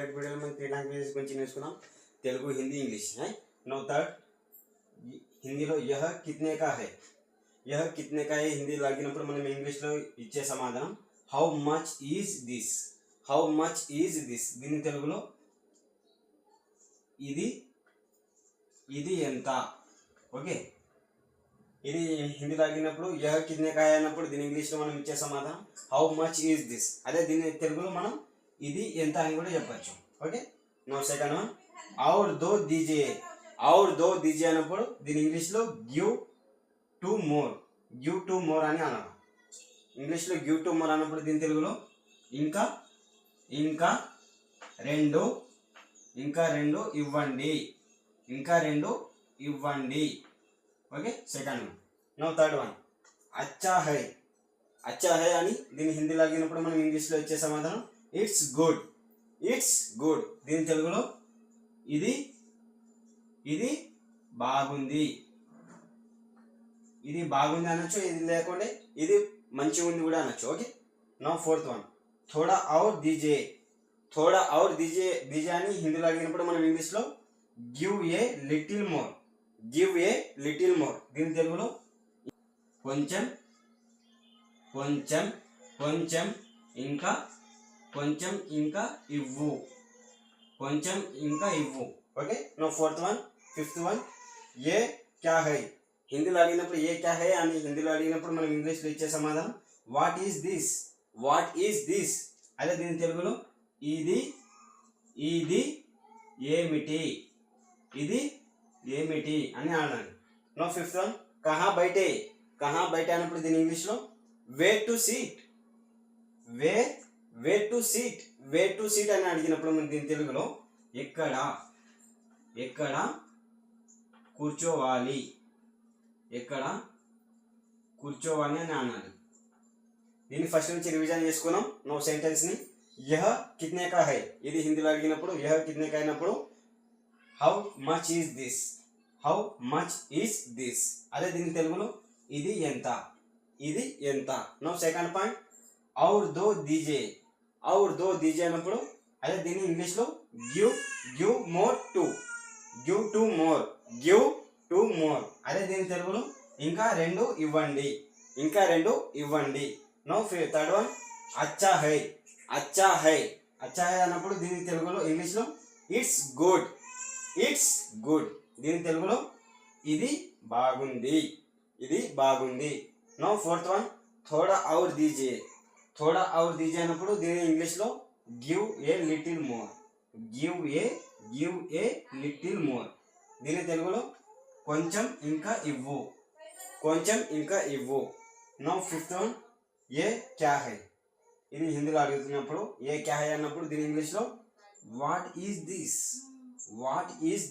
ఇప్పటి వీడియోలో మనం 3 లాంగ్వేజెస్ గురించి నేర్చుకున్నాం. Telugu, Hindi, English. Now third హిందీలో యహ కిత్నే కా హై. యహ కిత్నే కా హై హిందీ లాగినప్పుడు మనం ఇంగ్లీష్లో ఇచ్చే సమాధానం how much is this. How much is this. దీని తెలుగులో ఇది ఇది ఎంత. ఓకే, ఇది హిందీ లాగినప్పుడు యహ కిత్నే కా హై అన్నప్పుడు దీని ఇంగ్లీష్లో మనం ఇచ్చే సమాధానం హౌ మచ్ ఈజ్ దిస్. అదే దీని తెలుగులో మనం ఇది ఎంత అని కూడా చెప్పచ్చు. ఓకే, నో సెకండ్ వన్ और दो दीजिए. और दो दीजिए అన్నప్పుడు దీని ఇంగ్లీష్లో give to more. Give to more అని అన్నారు. ఇంగ్లీష్లో గివ్ టు మోర్ అన్నప్పుడు దీని తెలుగులో ఇంకా ఇంకా రెండు ఇంకా రెండు ఇవ్వండి. ఇంకా రెండు ఇవ్వండి. Okay, second one. No third one అచ్చా హై. అచ్చా హై అని దీన్ని హిందీ లాగినప్పుడు మనం ఇంగ్లీష్లో ఇచ్చే సమాధానం ఇట్స్ గుడ్. It's good. దీని తెలుగులో ఇది ఇది బాగుంది. ఇది బాగుంది అనొచ్చు, ఇది లేకుంటే ఇది మంచిగా ఉంది కూడా అనొచ్చు. ఓకే, నో ఫోర్త్ వన్ థోడా ఔర్ దీజే. థోడా ఔర్ దీజే. దీజే అని హిందీలో అడిగినప్పుడు మనం ఇంగ్లీష్లో give a little more. Give a little more. దీని తెలుగులో కొంచెం కొంచెం కొంచెం ఇంకా కొంచెం ఇంకా ఇవ్వు. కొంచెం ఇంకా ఇవ్వు. Okay, no fourth one. Fifth one ఏ క్యా హై. హిందీలో అడిగినప్పుడు ఏ క్యా హై అని హిందీలో అడిగినప్పుడు మనం ఇంగ్లీష్లో ఇచ్చే సమాధానం what is this. What is this. అదే దీని తెలుగులో ఇది ఇది ఏమిటి. ఇది ఏమిటి అని అనాలి. నో ఫిఫ్త్ వన్ కహా బైటే. కహా బైటే అన్నప్పుడు దీని ఇంగ్లీష్లో way to seat. Way to seat. Way to seat అని అడిగినప్పుడు మనం దీని తెలుగులో ఎక్కడ ఎక్కడ కూర్చోవాలి. ఎక్కడ కూర్చోవాలి అని అనాలి. దీన్ని ఫస్ట్ నుంచి రివిజన్ చేసుకున్నాం. నో సెంటెన్స్ని యహ కిత్నే కా హై. ఇది హిందీలో అడిగినప్పుడు యహ కిత్నే కా అయినప్పుడు how much is this. How much is this. అదే దీని తెలుగులో ఇది ఎంత. ఇది ఎంత. నో సెకండ్ పాయింట్ और दो दीजिए. और दो दीजिए అన్నప్పుడు అదే దీన్ని ఇంగ్లీష్లో give give more to. Give to more. Give to more. అదే దీని తెలుగులో ఇంకా రెండు ఇవ్వండి. ఇంకా రెండు ఇవ్వండి. నో థర్డ్ వన్ అచ్చా హై. అచ్చా హై. అచ్చా హై అన్నప్పుడు దీని తెలుగులో ఇంగ్లీష్లో ఇట్స్ గుడ్. It's good. దీని తెలుగులో ఇది బాగుంది. ఇది బాగుంది. నో ఫోర్త్ వన్ థోడా ఔర్ దీజియే. థోడా ఔర్ దీజియే అన్నప్పుడు దీని ఇంగ్లీష్లో give a little more. Give a little more. దీని తెలుగులో కొంచెం ఇంకా ఇవ్వు. కొంచెం ఇంకా ఇవ్వు. నో ఫిఫ్త్ వన్ ఏ క్యా హై. ఇది హిందీలో అడుగుతున్నప్పుడు ఏ క్యా హై అన్నప్పుడు దీని ఇంగ్లీష్లో what is this. What is